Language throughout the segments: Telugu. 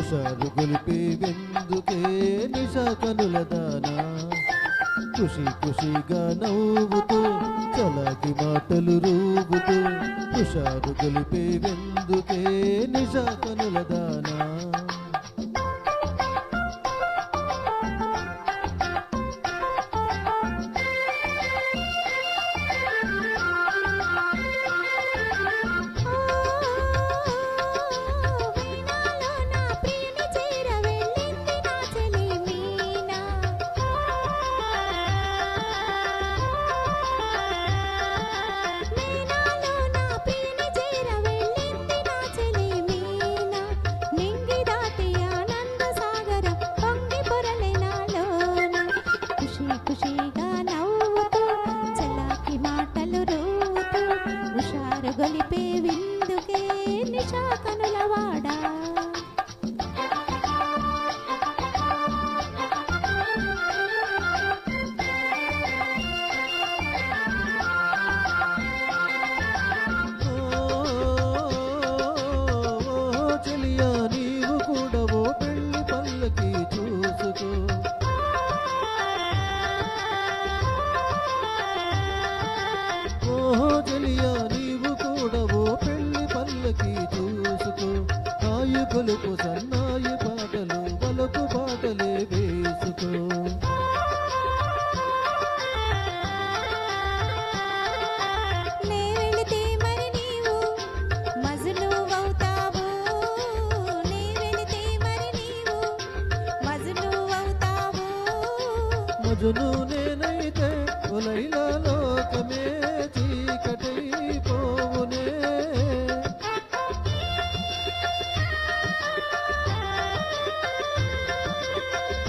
హుషారు గొలిపే వెందుకే నిశా కనుల దానా ఖుషి ఖుషిగా నవ్వుతూ చలాకి మాటలు రూపుతూ హుషారు గొలిపే వెందుకే నిశా కనుల దానా గొలిపే విందుకే నిశా కనులవాడా చెలియా నీవు కూడా ఓ పెళ్లి పల్లకి చూసుకో చెలియా చూసుకో హాయి కొలుపు సన్నాయి పాటలు పలుపు పాటలే వేసుకో నే వెళితే మరి నీవు మజను అవుతావు నే వెళితే మరి నీవు మజను అవుతావు మజను నేనైతే లైలా లోకమే చీకటైపోవునే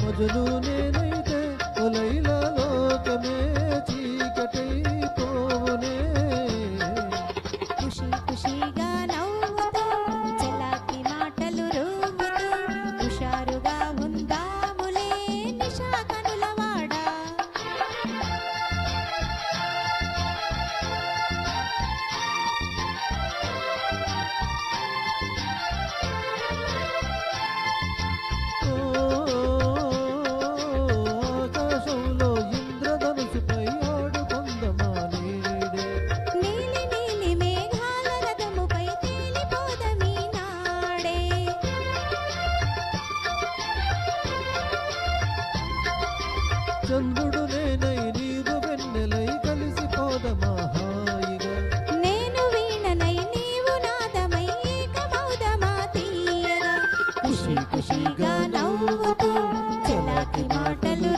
మజను నేనైతే లైలా లోకమే చీకటైపోవునే ఖుషి ఖుషిగా నవ్వుతూ చలాకి మాటలు రూపుతూ హుషారుగా ఉందాములే నిశా కనులవాడా చంద్రుడు నేనై నీవు వెన్నెలై కలిసిపోదమా హాయిగా నేను వీణనై నీవు నాదమై ఏకమౌదమా తీయగా ఖుషి ఖుషిగా నవ్వుతూ చలాకి మాటలు